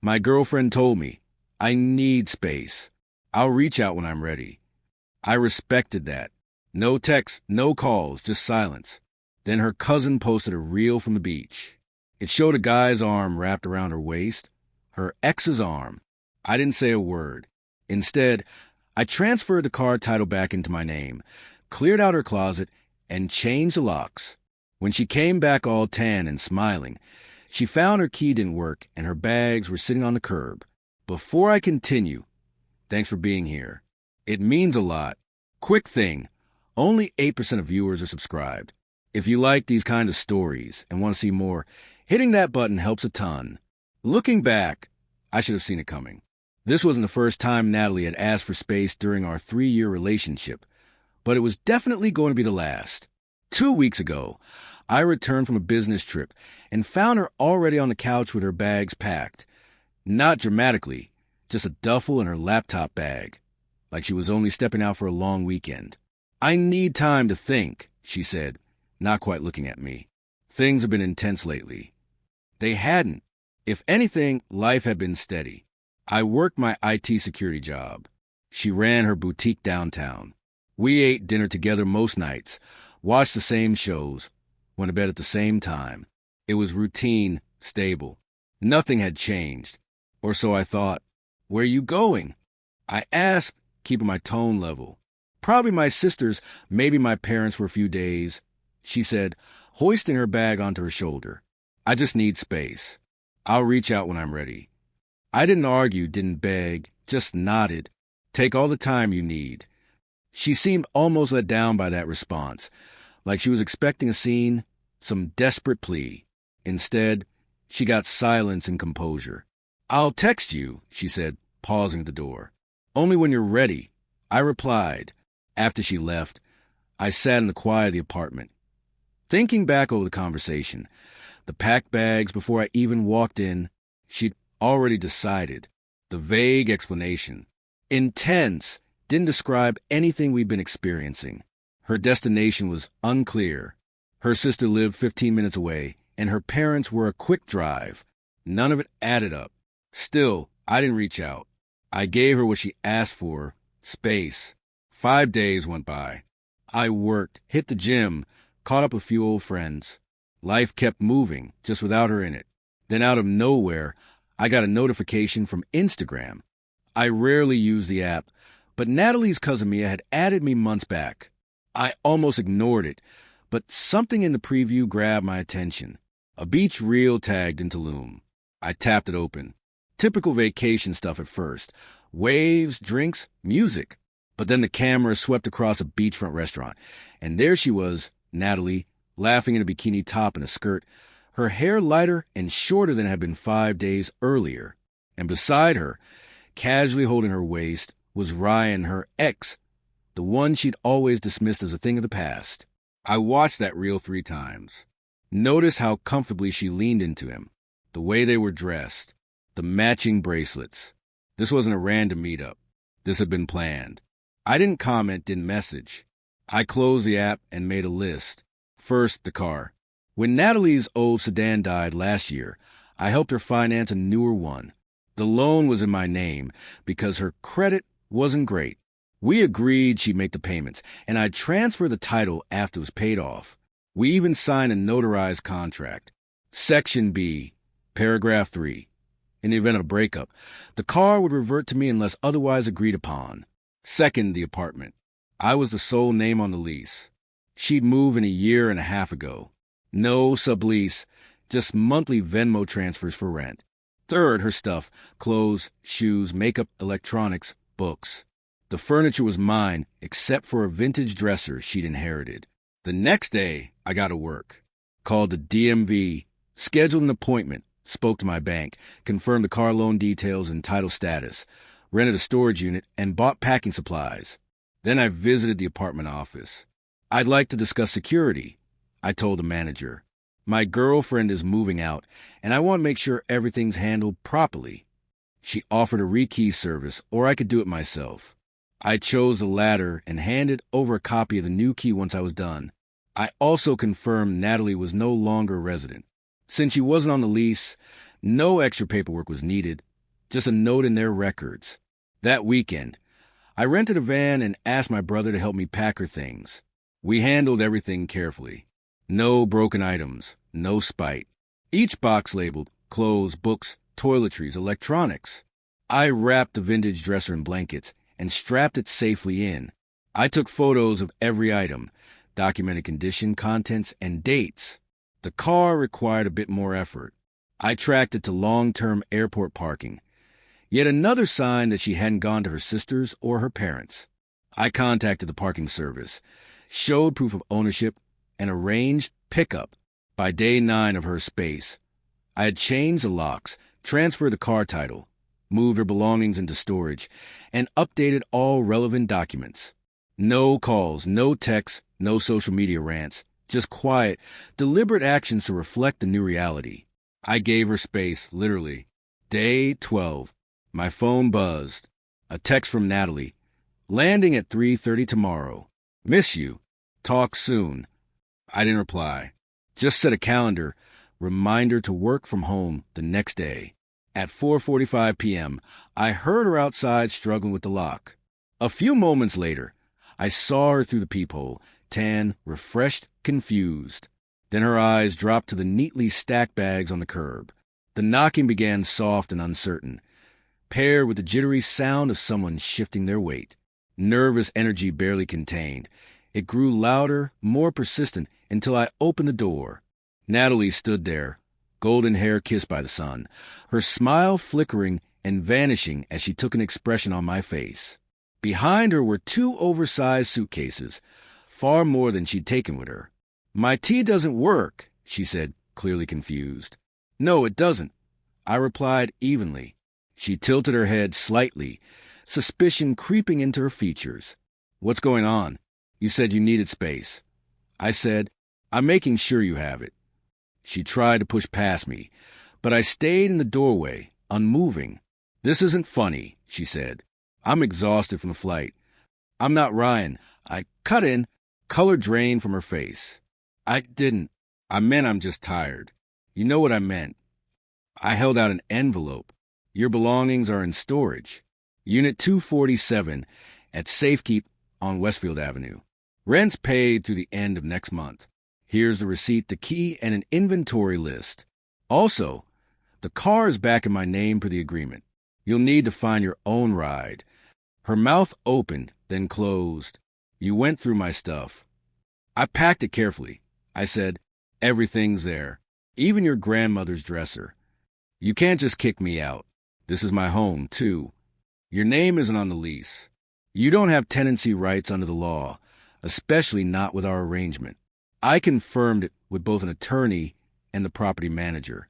My girlfriend told me, I need space. I'll reach out when I'm ready. I respected that. No texts, no calls, just silence. Then her cousin posted a reel from the beach. It showed a guy's arm wrapped around her waist, her ex's arm. I didn't say a word. Instead, I transferred the car title back into my name, cleared out her closet, and changed the locks. When she came back all tan and smiling, she found her key didn't work and her bags were sitting on the curb. Before I continue, thanks for being here. It means a lot. Quick thing, only 8% of viewers are subscribed. If you like these kind of stories and want to see more, hitting that button helps a ton. Looking back, I should have seen it coming. This wasn't the first time Natalie had asked for space during our 3-year relationship, but it was definitely going to be the last. 2 weeks ago, I returned from a business trip and found her already on the couch with her bags packed. Not dramatically, just a duffel and her laptop bag, like she was only stepping out for a long weekend. I need time to think, she said, not quite looking at me. Things have been intense lately. They hadn't. If anything, life had been steady. I worked my IT security job. She ran her boutique downtown. We ate dinner together most nights, watched the same shows, went to bed at the same time. It was routine, stable. Nothing had changed. Or so I thought. Where are you going? I asked, keeping my tone level. Probably my sisters, maybe my parents for a few days. She said, hoisting her bag onto her shoulder. I just need space. I'll reach out when I'm ready. I didn't argue, didn't beg, just nodded. Take all the time you need. She seemed almost let down by that response, like she was expecting a scene, some desperate plea. Instead, she got silence and composure. I'll text you, she said, pausing at the door. Only when you're ready. I replied. After she left, I sat in the quiet of the apartment. Thinking back over the conversation, the packed bags before I even walked in, she'd already decided. The vague explanation. Intense didn't describe anything we'd been experiencing. Her destination was unclear. Her sister lived 15 minutes away, and her parents were a quick drive. None of it added up. Still, I didn't reach out. I gave her what she asked for, space. 5 days went by. I worked, hit the gym, caught up with a few old friends. Life kept moving, just without her in it. Then out of nowhere, I got a notification from Instagram. I rarely use the app, but Natalie's cousin Mia had added me months back. I almost ignored it, but something in the preview grabbed my attention. A beach reel tagged in Tulum. I tapped it open. Typical vacation stuff at first. Waves, drinks, music. But then the camera swept across a beachfront restaurant, and there she was, Natalie, laughing in a bikini top and a skirt, her hair lighter and shorter than it had been 5 days earlier. And beside her, casually holding her waist, was Ryan, her ex, the one she'd always dismissed as a thing of the past. I watched that reel 3 times. Noticed how comfortably she leaned into him, the way they were dressed, the matching bracelets. This wasn't a random meetup. This had been planned. I didn't comment, didn't message. I closed the app and made a list. First, the car. When Natalie's old sedan died last year, I helped her finance a newer one. The loan was in my name because her credit wasn't great. We agreed she'd make the payments, and I'd transfer the title after it was paid off. We even signed a notarized contract. Section B, paragraph 3. In the event of a breakup, the car would revert to me unless otherwise agreed upon. Second, the apartment. I was the sole name on the lease. She'd moved in a year and a half ago. No sublease, just monthly Venmo transfers for rent. Third, her stuff, clothes, shoes, makeup, electronics, books. The furniture was mine, except for a vintage dresser she'd inherited. The next day, I got to work. Called the DMV, scheduled an appointment, spoke to my bank, confirmed the car loan details and title status, rented a storage unit, and bought packing supplies. Then I visited the apartment office. I'd like to discuss security, I told the manager. My girlfriend is moving out, and I want to make sure everything's handled properly. She offered a rekey service, or I could do it myself. I chose the latter and handed over a copy of the new key once I was done. I also confirmed Natalie was no longer a resident. Since she wasn't on the lease, no extra paperwork was needed. just a note in their records. That weekend, I rented a van and asked my brother to help me pack her things. We handled everything carefully. No broken items, no spite. Each box labeled clothes, books, toiletries, electronics. I wrapped the vintage dresser in blankets and strapped it safely in. I took photos of every item, documented condition, contents, and dates. The car required a bit more effort. I tracked it to long-term airport parking. Yet another sign that she hadn't gone to her sister's or her parents'. I contacted the parking service, showed proof of ownership, and arranged pickup. By day 9 of her space, I had changed the locks, transferred the car title, moved her belongings into storage, and updated all relevant documents. No calls, no texts, no social media rants, just quiet, deliberate actions to reflect the new reality. I gave her space, literally. Day 12. My phone buzzed. A text from Natalie. Landing at 3:30 tomorrow. Miss you. Talk soon. I didn't reply. Just set a calendar reminder to work from home the next day. At 4:45 p.m., I heard her outside struggling with the lock. A few moments later, I saw her through the peephole, tan, refreshed, confused. Then her eyes dropped to the neatly stacked bags on the curb. The knocking began soft and uncertain, paired with the jittery sound of someone shifting their weight. Nervous energy barely contained. It grew louder, more persistent, until I opened the door. Natalie stood there, golden hair kissed by the sun, her smile flickering and vanishing as she took an expression on my face. Behind her were 2 oversized suitcases, far more than she'd taken with her. My tea doesn't work, she said, clearly confused. No, it doesn't, I replied evenly. She tilted her head slightly, suspicion creeping into her features. What's going on? You said you needed space. I said, I'm making sure you have it. She tried to push past me, but I stayed in the doorway, unmoving. This isn't funny, she said. I'm exhausted from the flight. I'm not Ryan. I cut in, color drained from her face. I meant I'm just tired. You know what I meant. I held out an envelope. Your belongings are in storage. Unit 247 at Safekeep on Westfield Avenue. Rent's paid through the end of next month. Here's the receipt, the key, and an inventory list. Also, the car is back in my name per the agreement. You'll need to find your own ride. Her mouth opened, then closed. You went through my stuff. I packed it carefully. I said, everything's there, even your grandmother's dresser. You can't just kick me out. This is my home, too. Your name isn't on the lease. You don't have tenancy rights under the law, especially not with our arrangement. I confirmed it with both an attorney and the property manager.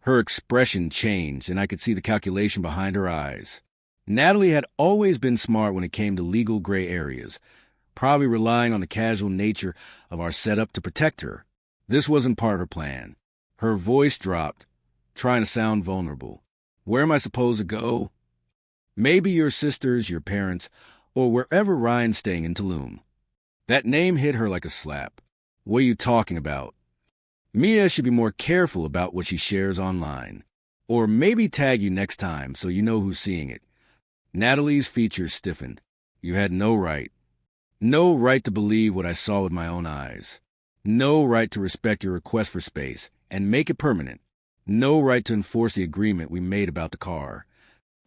Her expression changed, and I could see the calculation behind her eyes. Natalie had always been smart when it came to legal gray areas, probably relying on the casual nature of our setup to protect her. This wasn't part of her plan. Her voice dropped, trying to sound vulnerable. Where am I supposed to go? Maybe your sisters, your parents, or wherever Ryan's staying in Tulum. That name hit her like a slap. What are you talking about? Mia should be more careful about what she shares online. Or maybe tag you next time so you know who's seeing it. Natalie's features stiffened. You had no right. No right to believe what I saw with my own eyes. No right to respect your request for space and make it permanent. No right to enforce the agreement we made about the car.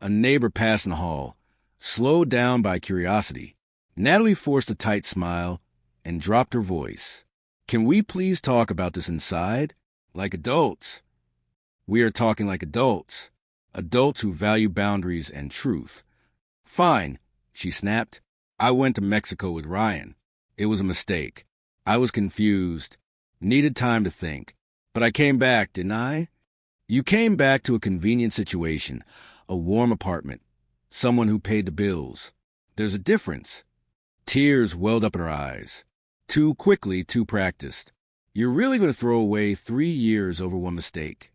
A neighbor passed in the hall, slowed down by curiosity. Natalie forced a tight smile and dropped her voice. Can we please talk about this inside? Like adults. We are talking like adults. Adults who value boundaries and truth. Fine, she snapped. I went to Mexico with Ryan. It was a mistake. I was confused. Needed time to think. But I came back, didn't I? You came back to a convenient situation, a warm apartment, someone who paid the bills. There's a difference. Tears welled up in her eyes. Too quickly, too practiced. You're really going to throw away 3 years over one mistake.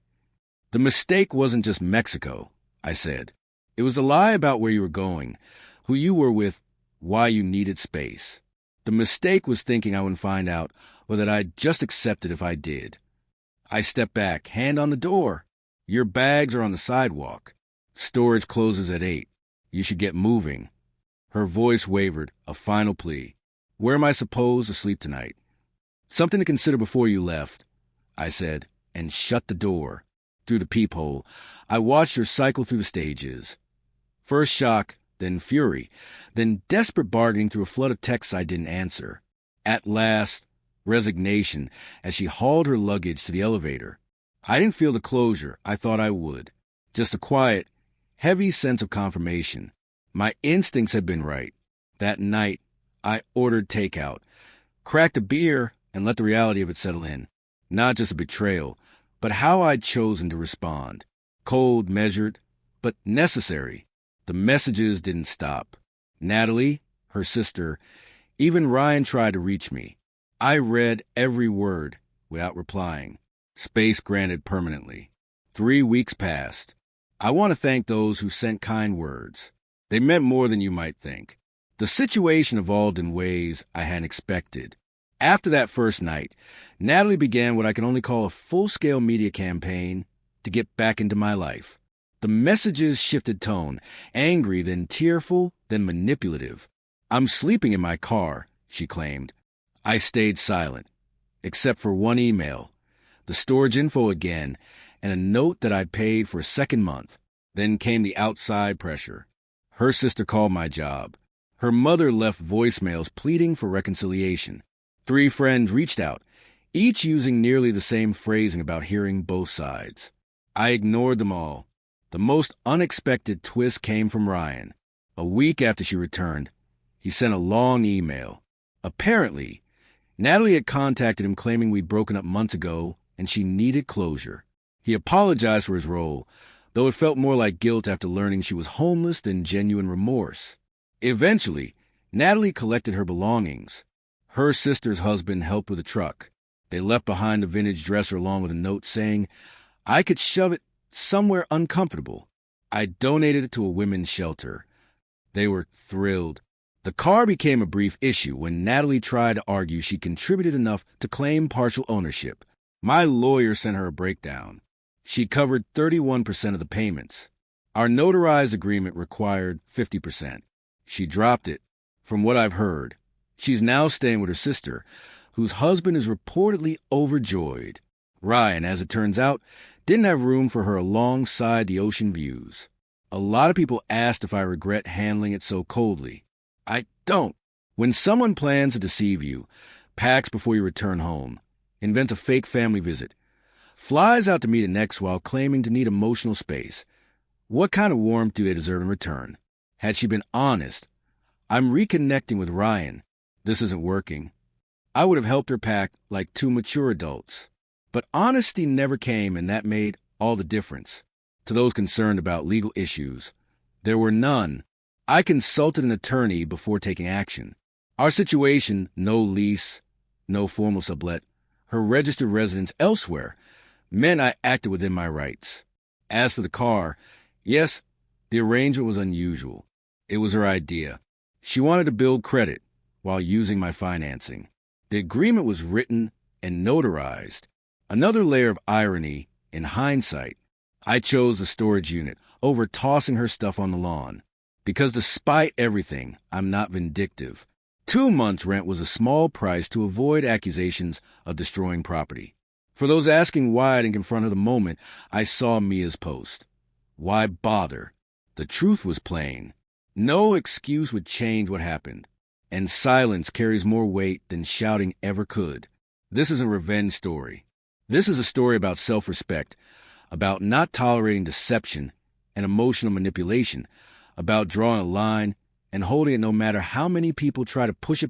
The mistake wasn't just Mexico, I said. It was a lie about where you were going, who you were with, why you needed space. The mistake was thinking I wouldn't find out, or that I'd just accept it if I did. I stepped back, hand on the door. Your bags are on the sidewalk. Storage closes at 8. You should get moving. Her voice wavered, a final plea. Where am I supposed to sleep tonight? Something to consider before you left, I said, and shut the door. Through the peephole, I watched her cycle through the stages. First shock, then fury, then desperate bargaining through a flood of texts I didn't answer. At last, resignation as she hauled her luggage to the elevator. I didn't feel the closure I thought I would. Just a quiet, heavy sense of confirmation. My instincts had been right. That night, I ordered takeout, cracked a beer, and let the reality of it settle in. Not just a betrayal, but how I'd chosen to respond. Cold, measured, but necessary. The messages didn't stop. Natalie, her sister, even Ryan tried to reach me. I read every word without replying. Space granted permanently. 3 weeks passed. I want to thank those who sent kind words. They meant more than you might think. The situation evolved in ways I hadn't expected. After that first night, Natalie began what I can only call a full-scale media campaign to get back into my life. The messages shifted tone, angry, then tearful, then manipulative. I'm sleeping in my car, she claimed. I stayed silent, except for one email, the storage info again, and a note that I paid for a second month. Then came the outside pressure. Her sister called my job. Her mother left voicemails pleading for reconciliation. 3 friends reached out, each using nearly the same phrasing about hearing both sides. I ignored them all. The most unexpected twist came from Ryan. A week after she returned, he sent a long email. Apparently, Natalie had contacted him claiming we'd broken up months ago and she needed closure. He apologized for his role, though it felt more like guilt after learning she was homeless than genuine remorse. Eventually, Natalie collected her belongings. Her sister's husband helped with a truck. They left behind the vintage dresser along with a note saying I could shove it somewhere uncomfortable. I donated it to a women's shelter. They were thrilled. The car became a brief issue when Natalie tried to argue she contributed enough to claim partial ownership. My lawyer sent her a breakdown. She covered 31% of the payments. Our notarized agreement required 50%. She dropped it. From what I've heard, she's now staying with her sister, whose husband is reportedly overjoyed. Ryan, as it turns out, didn't have room for her alongside the ocean views. A lot of people asked if I regret handling it so coldly. I don't. When someone plans to deceive you, packs before you return home, invents a fake family visit, flies out to meet an ex while claiming to need emotional space, what kind of warmth do they deserve in return? Had she been honest, I'm reconnecting with Ryan. This isn't working. I would have helped her pack like 2 mature adults. But honesty never came, and that made all the difference. To those concerned about legal issues, there were none. I consulted an attorney before taking action. Our situation, no lease, no formal sublet, her registered residence elsewhere, meant I acted within my rights. As for the car, yes, the arrangement was unusual. It was her idea. She wanted to build credit while using my financing. The agreement was written and notarized. Another layer of irony, in hindsight, I chose the storage unit over tossing her stuff on the lawn. Because despite everything, I'm not vindictive. 2 months' rent was a small price to avoid accusations of destroying property. For those asking why I didn't confront her the moment I saw Mia's post. Why bother? The truth was plain. No excuse would change what happened. And silence carries more weight than shouting ever could. This is a revenge story. This is a story about self-respect, about not tolerating deception and emotional manipulation, about drawing a line and holding it no matter how many people try to push it